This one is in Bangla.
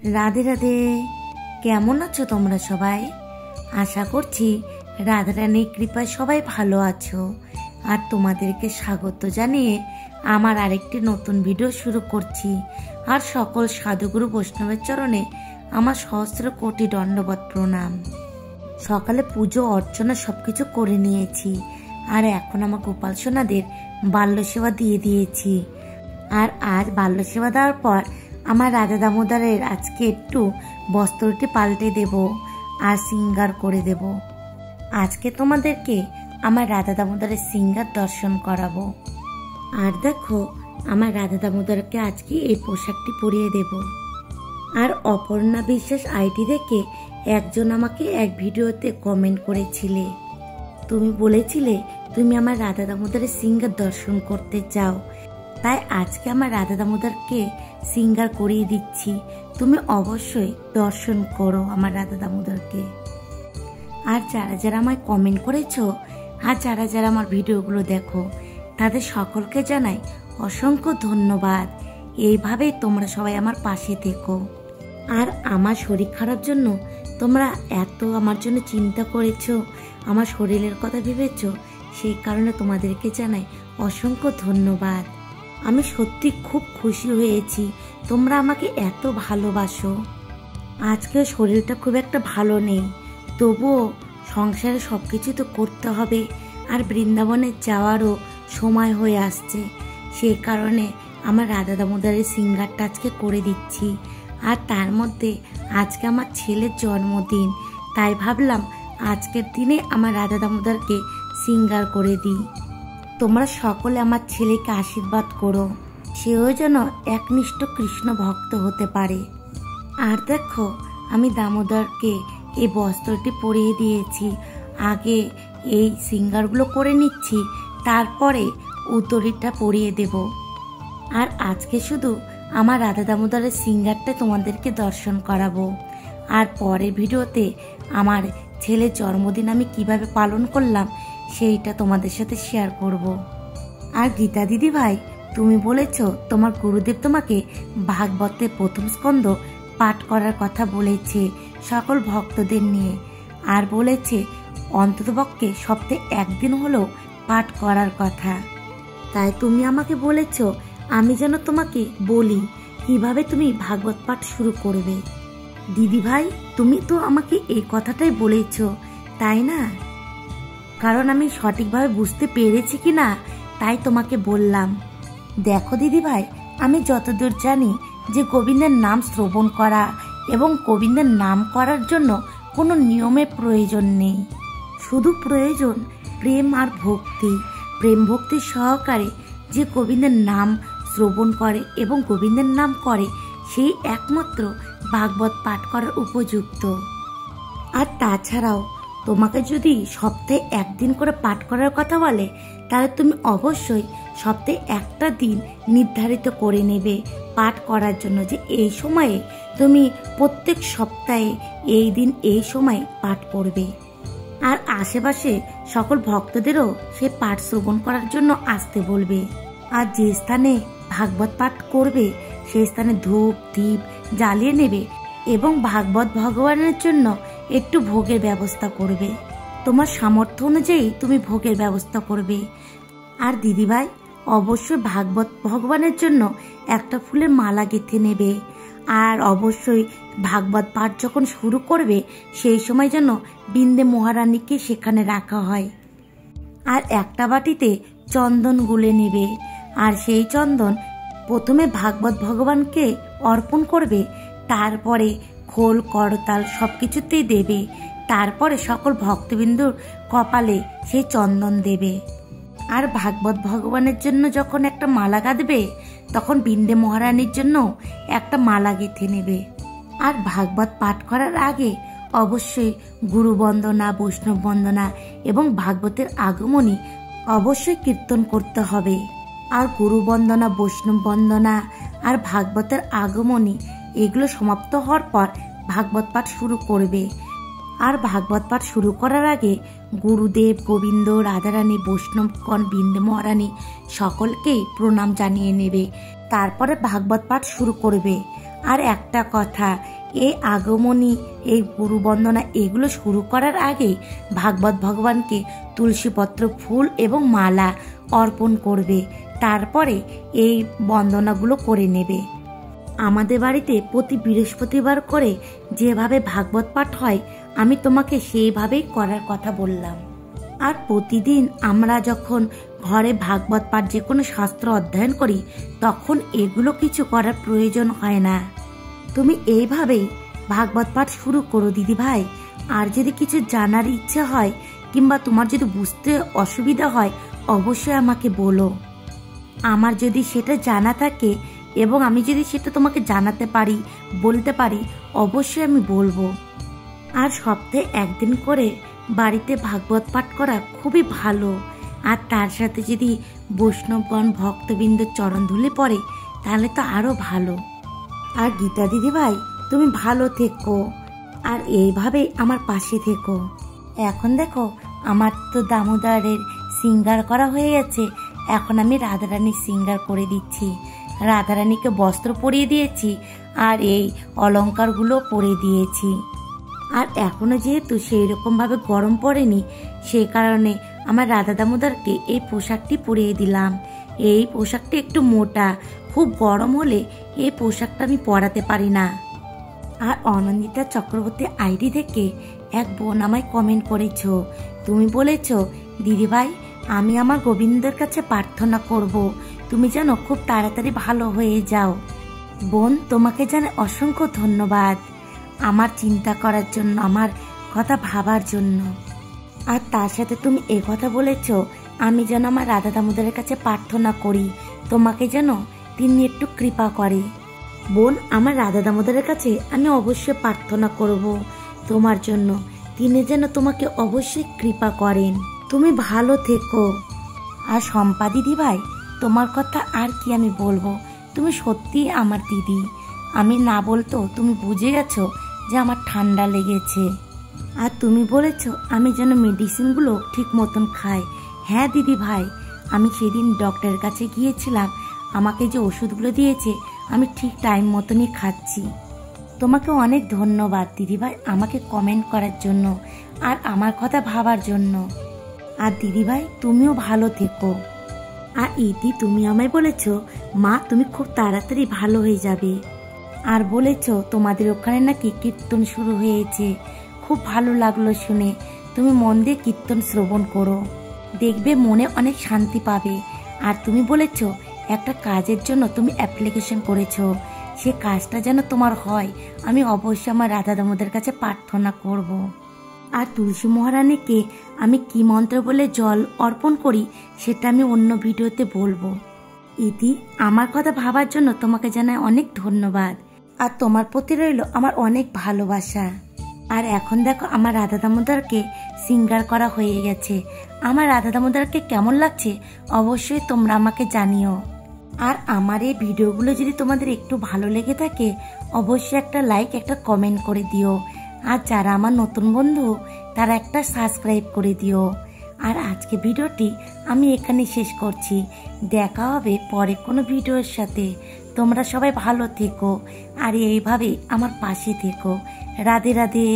রাধে রাধে। কেমন আছো তোমরা সবাই? আশা করছি রাধারানীর কৃপায় সবাই ভালো আছো। আর তোমাদেরকে স্বাগত জানিয়ে আমার আরেকটি নতুন ভিডিও শুরু করছি। আর সকল সাধুগুরু বৈষ্ণবের চরণে আমার সহস্র কোটি দণ্ডবত প্রণাম। সকালে পুজো অর্চনা সবকিছু করে নিয়েছি, আর এখন আমার গোপাল সোনাদের বাল্য সেবা দিয়ে দিয়েছি। আর আজ বাল্য সেবা দেওয়ার পর আমার রাধা দামোদরের আজকে একটু বস্ত্রটি পাল্টে দেব আর সিঙ্গার করে দেব। আজকে তোমাদেরকে আমার রাধা দামোদরের সিঙ্গার দর্শন করাবো। আর দেখো, আমার রাধা দামোদরকে আজকে এই পোশাকটি পরিয়ে দেব। আর অপর্ণা বিশ্বাস আইডি দেখে একজন আমাকে এক ভিডিওতে কমেন্ট করেছিলে, তুমি বলেছিলে তুমি আমার রাধা দামোদরের সিঙ্গার দর্শন করতে চাও। তাই আজকে আমার রাধা দামোদরকে সিঙ্গার করিয়ে দিচ্ছি। তুমি অবশ্যই দর্শন করো আমার রাধা দামোদরকে। আর যারা যারা আমায় কমেন্ট করেছো আর যারা যারা আমার ভিডিওগুলো দেখো, তাদের সকলকে জানাই অসংখ্য ধন্যবাদ। এইভাবেই তোমরা সবাই আমার পাশে থেকো। আর আমার শরীর খারাপ জন্য তোমরা এত আমার জন্য চিন্তা করেছো, আমার শরীরের কথা ভেবেছো, সেই কারণে তোমাদেরকে জানাই অসংখ্য ধন্যবাদ। আমি সত্যি খুব খুশি হয়েছি তোমরা আমাকে এত ভালোবাসো। আজকে শরীরটা খুব একটা ভালো নেই, তবুও সংসারে সব কিছু তো করতে হবে। আর বৃন্দাবনে যাওয়ারও সময় হয়ে আসছে, সেই কারণে আমার রাধা দামোদরের সিঙ্গারটা আজকে করে দিচ্ছি। আর তার মধ্যে আজকে আমার ছেলের জন্মদিন, তাই ভাবলাম আজকের দিনে আমার রাধা দামোদরকে সিঙ্গার করে দিই। তোমরা সকলে আমার ছেলেকে আশীর্বাদ করো, সেও যেন একনিষ্ঠ কৃষ্ণ ভক্ত হতে পারে। আর দেখো, আমি দামোদরকে এই বস্ত্রটি পরিয়ে দিয়েছি। আগে এই সিঙ্গারগুলো করে নিচ্ছি, তারপরে উত্তরীটা পরিয়ে দেব। আর আজকে শুধু আমার রাধা দামোদরের সিঙ্গারটা তোমাদেরকে দর্শন করাবো। আর পরের ভিডিওতে আমার ছেলের জন্মদিন আমি কিভাবে পালন করলাম সেইটা তোমাদের সাথে শেয়ার করব। আর গীতা দিদি ভাই, তুমি বলেছো তোমার গুরুদেব তোমাকে ভাগবতের প্রথম স্কন্ধ পাঠ করার কথা বলেছে সকল ভক্তদের নিয়ে। আর বলেছে অন্ততপক্ষে সপ্তাহে একদিন হলেও পাঠ করার কথা। তাই তুমি আমাকে বলেছো আমি যেন তোমাকে বলি কিভাবে তুমি ভাগবত পাঠ শুরু করবে। দিদি ভাই, তুমি তো আমাকে এই কথাটাই বলেছো, তাই না? কারণ আমি সঠিকভাবে বুঝতে পেরেছি কি না তাই তোমাকে বললাম। দেখো দিদি ভাই, আমি যতদূর জানি যে গোবিন্দের নাম শ্রবণ করা এবং গোবিন্দের নাম করার জন্য কোনো নিয়মের প্রয়োজন নেই, শুধু প্রয়োজন প্রেম আর ভক্তি। প্রেম ভক্তি সহকারে যে গোবিন্দের নাম শ্রবণ করে এবং গোবিন্দের নাম করে, সেই একমাত্র ভাগবত পাঠ করার উপযুক্ত। আর তাছাড়াও তোমাকে যদি সপ্তাহে একদিন করে পাঠ করার কথা বলে, তাহলে তুমি অবশ্যই সপ্তাহে একটা দিন নির্ধারিত করে নেবে পাঠ করার জন্য, যে এই সময়ে তুমি প্রত্যেক সপ্তাহে এই দিন এই সময় পাঠ করবে। আর আশেপাশে সকল ভক্তদেরও সে পাঠ শ্রবণ করার জন্য আসতে বলবে। আর যে স্থানে ভাগবত পাঠ করবে সেই স্থানে ধূপ দীপ জ্বালিয়ে নেবে এবং ভাগবত ভগবানের জন্য একটু ভোগের ব্যবস্থা করবে। তোমার সামর্থ্য অনুযায়ী তুমি ভোগের ব্যবস্থা করবে। আর দিদিভাই, অবশ্যই ভাগবত ভগবানের জন্য একটা ফুলের মালা গেঁথে নেবে। আর অবশ্যই ভাগবত পাঠ যখন শুরু করবে সেই সময় যেন বিন্দে মহারানীকে সেখানে রাখা হয়। আর একটা বাটিতে চন্দন গুলে নেবে। আর সেই চন্দন প্রথমে ভাগবত ভগবানকে অর্পণ করবে, তারপরে খোল করতাল সবকিছুতেই দেবে, তারপরে সকল ভক্তবিন্দুর কপালে সেই চন্দন দেবে। আর ভাগবত ভগবানের জন্য যখন একটা মালা গাঁথবে, তখন বিন্দে মহারানীর জন্য একটা মালা গেঁথে নেবে। আর ভাগবত পাঠ করার আগে অবশ্যই গুরু বন্দনা, বৈষ্ণব বন্দনা এবং ভাগবতের আগমনী অবশ্যই কীর্তন করতে হবে। আর গুরু বন্দনা, বৈষ্ণব বন্দনা আর ভাগবতের আগমনী এগুলো সমাপ্ত হওয়ার পর ভাগবত পাঠ শুরু করবে। আর ভাগবত পাঠ শুরু করার আগে গুরুদেব, গোবিন্দ, রাধারানী, বৈষ্ণবগণ, বিন্দে মহারানী সকলকেই প্রণাম জানিয়ে নেবে। তারপরে ভাগবত পাঠ শুরু করবে। আর একটা কথা, এই আগমনী, এই গুরু বন্দনা এগুলো শুরু করার আগে ভাগবত ভগবানকে তুলসীপত্র, ফুল এবং মালা অর্পণ করবে। তারপরে এই বন্দনাগুলো করে নেবে। আমাদের বাড়িতে প্রতি বৃহস্পতিবার করে যেভাবে ভাগবত পাঠ হয়, আমি তোমাকে সেইভাবেই করার কথা বললাম। আর প্রতিদিন আমরা যখন ঘরে ভাগবত পাঠ যে কোনো শাস্ত্র অধ্যয়ন করি, তখন এগুলো কিছু করার প্রয়োজন হয় না। তুমি এইভাবেই ভাগবত পাঠ শুরু করো দিদি ভাই। আর যদি কিছু জানার ইচ্ছে হয় কিংবা তোমার যদি বুঝতে অসুবিধা হয়, অবশ্যই আমাকে বলো। আমার যদি সেটা জানা থাকে এবং আমি যদি সেটা তোমাকে জানাতে পারি, বলতে পারি, অবশ্যই আমি বলবো। আর সপ্তাহে একদিন করে বাড়িতে ভাগবত পাঠ করা খুবই ভালো। আর তার সাথে যদি বৈষ্ণবগণ ভক্তবৃন্দের চরণধুলি পড়ে, তাহলে তো আরো ভালো। আর গীতা দিদি ভাই, তুমি ভালো থেকো আর এইভাবে আমার পাশে থেকো। এখন দেখো, আমার তো দামোদরের সিঙ্গার করা হয়ে গেছে। এখন আমি রাধারানীর সিঙ্গার করে দিচ্ছি। রাধারানীকে বস্ত্র পরিয়ে দিয়েছি আর এই অলংকারগুলো পরিয়ে দিয়েছি। আর এখনো যেহেতু সেই রকম ভাবে গরম পড়েনি, সেই কারণে আমার রাধা দামোদরকে এই পোশাকটি পরিয়ে দিলাম। এই পোশাকটি একটু মোটা, খুব গরম হলে এই পোশাকটা আমি পরাতে পারি না। আর অনন্দিতা চক্রবর্তী আইডি থেকে এক বোন আমায় কমেন্ট করেছ। তুমি বলেছ, দিদিভাই আমি আমার গোবিন্দের কাছে প্রার্থনা করব, তুমি যেন খুব তাড়াতাড়ি ভালো হয়ে যাও। বোন, তোমাকে জানে অসংখ্য ধন্যবাদ আমার চিন্তা করার জন্য, আমার কথা ভাবার জন্য। আর তার সাথে তুমি এ কথা বলেছ, আমি যেন আমার রাধা দামোদরের কাছে প্রার্থনা করি, তোমাকে যেন তিনি একটু কৃপা করে। বোন, আমার রাধা দামোদরের কাছে আমি অবশ্যই প্রার্থনা করব তোমার জন্য, তিনি যেন তোমাকে অবশ্যই কৃপা করেন। তুমি ভালো থেকো। আর শম্পা দিদি ভাই, তোমার কথা আর কি আমি বলবো, তুমি সত্যি আমার দিদি। আমি না বলতো তুমি বুঝে গেছো যে আমার ঠান্ডা লেগেছে। আর তুমি বলেছো আমি যেন মেডিসিনগুলো ঠিক মতন খাই। হ্যাঁ দিদি ভাই, আমি সেদিন ডক্টরের কাছে গিয়েছিলাম, আমাকে যে ওষুধগুলো দিয়েছে আমি ঠিক টাইম মতনই খাচ্ছি। তোমাকে অনেক ধন্যবাদ দিদিভাই আমাকে কমেন্ট করার জন্য আর আমার কথা ভাবার জন্য। আর দিদিভাই তুমিও ভালো থেকো। আর ইতি, তুমি আমায় বলেছ মা তুমি খুব তাড়াতাড়ি ভালো হয়ে যাবে। আর বলেছ তোমাদের ওখানে নাকি কীর্তন শুরু হয়েছে, খুব ভালো লাগলো শুনে। তুমি মন দিয়ে কীর্তন শ্রবণ করো, দেখবে মনে অনেক শান্তি পাবে। আর তুমি বলেছ একটা কাজের জন্য তুমি অ্যাপ্লিকেশন করেছো, সে কাজটা যেন তোমার হয়। আমি অবশ্যই আমার রাধা দামোদরের কাছে প্রার্থনা করব। আর তুলসী মহারানীকে আমি কি মন্ত্র বলে জল অর্পণ করি সেটা আমি অন্য ভিডিওতে বলবো। ইতি, আমার কথা ভাবার জন্য তোমাকে জানাই অনেক ধন্যবাদ। আর তোমার প্রতি রইল আমার অনেক ভালোবাসা। আর এখন দেখো আমার রাধা দামোদরকে সিঙ্গার করা হয়ে গেছে। আমার রাধা দামোদরকে কেমন লাগছে অবশ্যই তোমরা আমাকে জানিও। আর আমার এই ভিডিওগুলো যদি তোমাদের একটু ভালো লেগে থাকে, অবশ্যই একটা লাইক, একটা কমেন্ট করে দিও। আর যারা আমার নতুন বন্ধু তারা একটা সাবস্ক্রাইব করে দিও। আর আজকে ভিডিওটি আমি এখানে শেষ করছি। দেখা হবে পরে কোনো ভিডিওর সাথে। তোমরা সবাই ভালো থেকো আর এইভাবে আমার পাশে থেকো। রাধে রাধে।